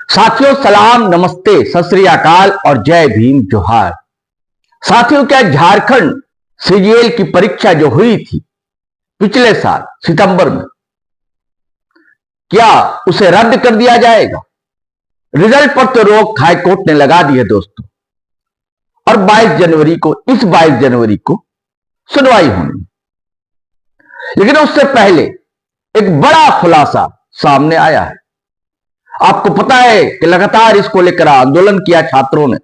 साथियों सलाम, नमस्ते, सत श्री अकाल और जय भीम जोहार। साथियों, क्या झारखंड सीजीएल की परीक्षा जो हुई थी पिछले साल सितंबर में, क्या उसे रद्द कर दिया जाएगा? रिजल्ट पर तो रोक हाईकोर्ट ने लगा दी है दोस्तों, और 22 जनवरी को सुनवाई होनी। लेकिन उससे पहले एक बड़ा खुलासा सामने आया है। आपको पता है कि लगातार इसको लेकर आंदोलन किया छात्रों ने,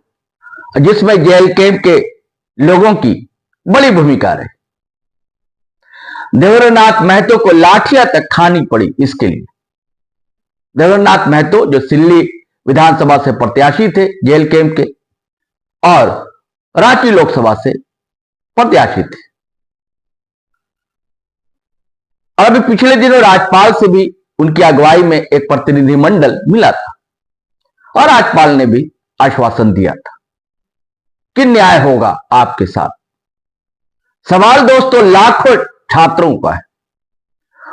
जिसमें जेल कैंप के लोगों की बड़ी भूमिका रही। देवेंद्रनाथ महतो को लाठियां तक खानी पड़ी इसके लिए। देवेंद्रनाथ महतो जो सिल्ली विधानसभा से प्रत्याशी थे जेल कैंप के, और रांची लोकसभा से प्रत्याशी थे। और अभी पिछले दिनों राज्यपाल से भी उनकी अगुवाई में एक प्रतिनिधिमंडल मिला था, और राज्यपाल ने भी आश्वासन दिया था कि न्याय होगा आपके साथ। सवाल दोस्तों लाखों छात्रों का है,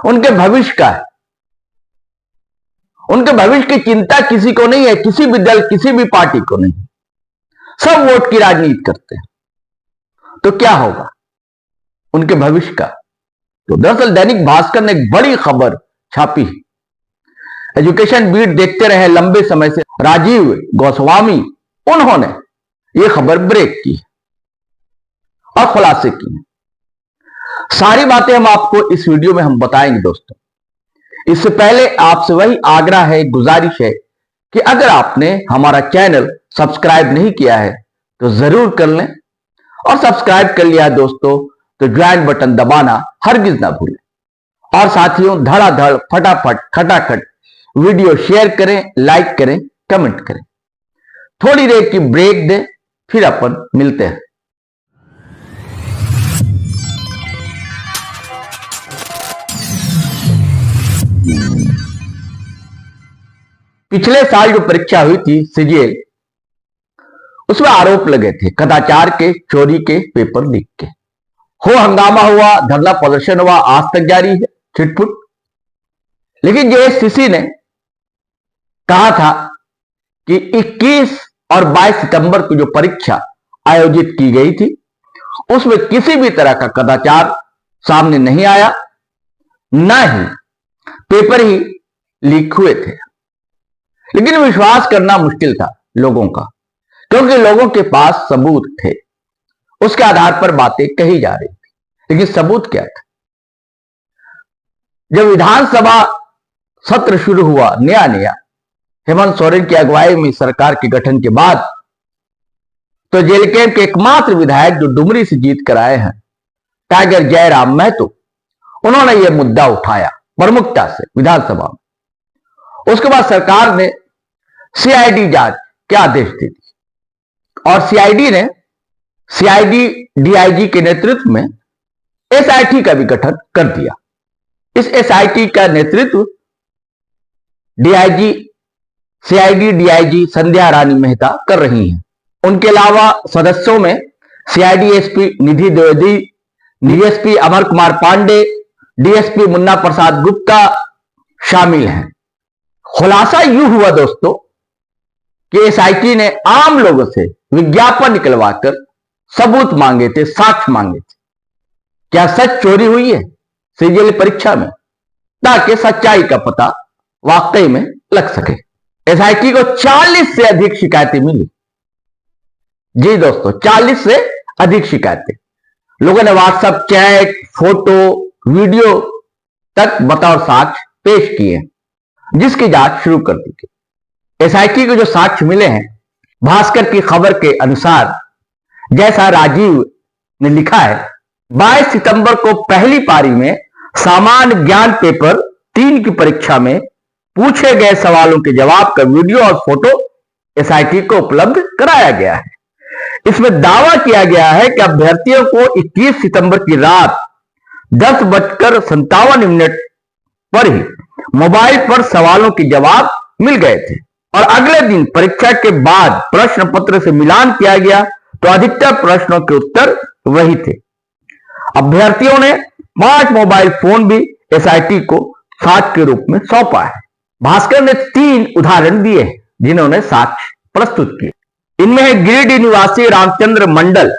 उनके भविष्य का है। उनके भविष्य की चिंता किसी को नहीं है, किसी भी दल, किसी भी पार्टी को नहीं। सब वोट की राजनीति करते हैं। तो क्या होगा उनके भविष्य का? तो दरअसल दैनिक भास्कर ने एक बड़ी खबर छापी है। एजुकेशन बीट देखते रहे लंबे समय से राजीव गोस्वामी, उन्होंने यह खबर ब्रेक की और खुलासे की। सारी बातें हम आपको इस वीडियो में हम बताएंगे दोस्तों। इससे पहले आपसे वही आग्रह है, गुजारिश है कि अगर आपने हमारा चैनल सब्सक्राइब नहीं किया है तो जरूर कर लें, और सब्सक्राइब कर लिया है दोस्तों तो ज्वाइन बटन दबाना हरगिज ना भूलें। और साथियों धड़ाधड़ फटाफट खटाखट वीडियो शेयर करें, लाइक करें, कमेंट करें। थोड़ी देर की ब्रेक दें, फिर अपन मिलते हैं। पिछले साल जो परीक्षा हुई थी सीजीएल, उसमें आरोप लगे थे कदाचार के, चोरी के, पेपर लीक के। हंगामा हुआ, धरना प्रदर्शन हुआ, आज तक जारी है, छिटपुट। लेकिन जेएससीसी ने कहा था कि 21 और 22 सितंबर को जो परीक्षा आयोजित की गई थी उसमें किसी भी तरह का कदाचार सामने नहीं आया, न ही पेपर ही लीक हुए थे। लेकिन विश्वास करना मुश्किल था लोगों का, क्योंकि लोगों के पास सबूत थे, उसके आधार पर बातें कही जा रही थी। लेकिन सबूत क्या था? जब विधानसभा सत्र शुरू हुआ नया नया, हेमंत सोरेन की अगुवाई में सरकार के गठन के बाद, तो जेल कैंप के एकमात्र विधायक जो डुमरी से जीत कर आए हैं, टाइगर जयराम महतो, उन्होंने यह मुद्दा उठाया प्रमुखता से विधानसभा में। उसके बाद सरकार ने सीआईडी जांच के आदेश दे दिए, और सीआईडी डीआईजी के नेतृत्व में एसआईटी का भी गठन कर दिया। इस एसआईटी का नेतृत्व सीआईडी डीआईजी संध्या रानी मेहता कर रही हैं। उनके अलावा सदस्यों में सीआईडी एसपी निधि द्विवेदी, डीएसपी अमर कुमार पांडे, डीएसपी मुन्ना प्रसाद गुप्ता शामिल हैं। खुलासा यूं हुआ दोस्तों कि एसआईटी ने आम लोगों से विज्ञापन निकलवाकर सबूत मांगे थे, साक्ष्य मांगे थे। क्या सच चोरी हुई है सीजीएल परीक्षा में, ताकि सच्चाई का पता वाकई में लग सके। एसआईटी को 40 से अधिक शिकायतें मिली। जी दोस्तों, 40 से अधिक शिकायतें। लोगों ने व्हाट्सएप चैट, फोटो, वीडियो तक बतौर साक्ष्य पेश किए, जिसकी जांच शुरू कर दी गई। एसआईटी को जो साक्ष्य मिले हैं, भास्कर की खबर के अनुसार, जैसा राजीव ने लिखा है, 22 सितंबर को पहली पारी में सामान्य ज्ञान पेपर 3 की परीक्षा में पूछे गए सवालों के जवाब का वीडियो और फोटो एसआईटी को उपलब्ध कराया गया है। इसमें दावा किया गया है कि अभ्यर्थियों को 21 सितंबर की रात 10:57 पर ही मोबाइल पर सवालों के जवाब मिल गए थे, और अगले दिन परीक्षा के बाद प्रश्न पत्र से मिलान किया गया तो अधिकतर प्रश्नों के उत्तर वही थे। अभ्यर्थियों ने 5 मोबाइल फोन भी एसआईटी को साक्ष्य के रूप में सौंपा है। भास्कर ने 3 उदाहरण दिए जिन्होंने साक्ष्य प्रस्तुत किए। इनमें है गिरिडीह निवासी रामचंद्र मंडल।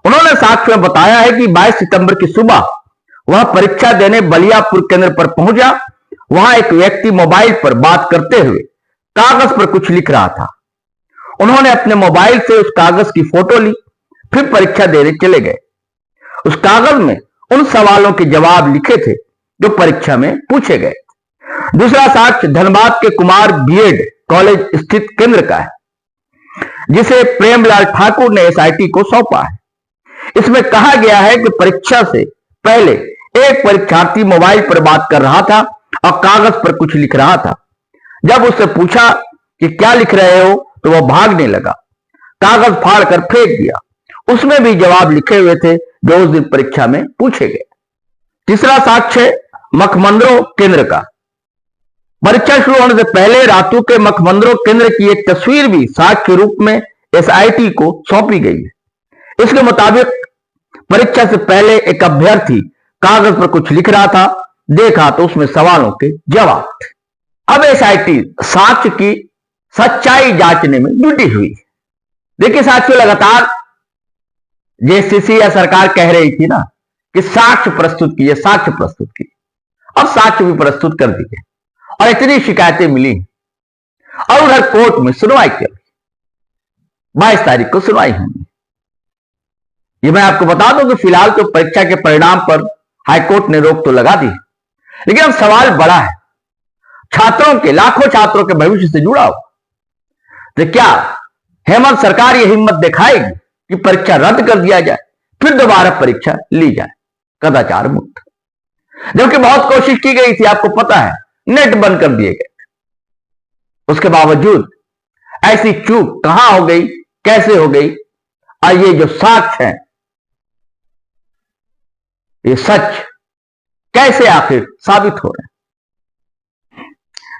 उन्होंने साक्ष्य में बताया है कि 22 सितंबर की सुबह वह परीक्षा देने बलियापुर केंद्र पर पहुंचा। वहां एक व्यक्ति मोबाइल पर बात करते हुए कागज पर कुछ लिख रहा था। उन्होंने अपने मोबाइल से उस कागज की फोटो ली, फिर परीक्षा देने चले गए। उस कागज में उन सवालों के जवाब लिखे थे जो परीक्षा में पूछे गए। दूसरा साक्ष्य धनबाद के कुमार बीएड कॉलेज स्थित केंद्र का है, जिसे प्रेमलाल ठाकुर ने एसआईटी को सौंपा है। इसमें कहा गया है कि परीक्षा से पहले एक परीक्षार्थी मोबाइल पर बात कर रहा था और कागज पर कुछ लिख रहा था। जब उससे पूछा कि क्या लिख रहे हो तो वह भागने लगा, कागज फाड़ कर फेंक दिया। उसमें भी जवाब लिखे हुए थे जो उस दिन परीक्षा में पूछे गए। तीसरा साक्ष्य मखमंदरों केंद्र का। परीक्षा शुरू होने से पहले रातू के मखमंदरों केंद्र की एक तस्वीर भी साक्ष्य रूप में एसआईटी को सौंपी गई है। इसके मुताबिक परीक्षा से पहले एक अभ्यर्थी कागज पर कुछ लिख रहा था, देखा तो उसमें सवालों के जवाब थे। अब एसआईटी साक्ष्य की सच्चाई जांचने में जुटी हुई है। देखिए साथियों, लगातार जेसीसी या सरकार कह रही थी ना कि साक्ष्य प्रस्तुत कीजिए, साक्ष्य प्रस्तुत कीजिए। अब साक्ष्य भी प्रस्तुत कर दिए और इतनी शिकायतें मिली और उधर कोर्ट में सुनवाई चल रही। 22 तारीख को सुनवाई होगी। ये मैं आपको बता दूं कि फिलहाल तो परीक्षा के परिणाम पर हाईकोर्ट ने रोक तो लगा दी, लेकिन अब सवाल बड़ा है, छात्रों के, लाखों छात्रों के भविष्य से जुड़ा हो। तो क्या हेमंत सरकार ये हिम्मत दिखाएगी कि परीक्षा रद्द कर दिया जाए, फिर दोबारा परीक्षा ली जाए कदाचार मुक्त? जबकि बहुत कोशिश की गई थी, आपको पता है, नेट बंद कर दिए गए। उसके बावजूद ऐसी चूक कहां हो गई, कैसे हो गई? और ये जो साक्ष्य है, ये सच कैसे आखिर साबित हो रहे हैं?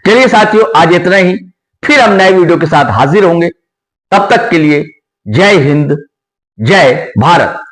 चलिए साथियों, आज इतना ही। फिर हम नए वीडियो के साथ हाजिर होंगे। तब तक के लिए जय हिंद, जय भारत।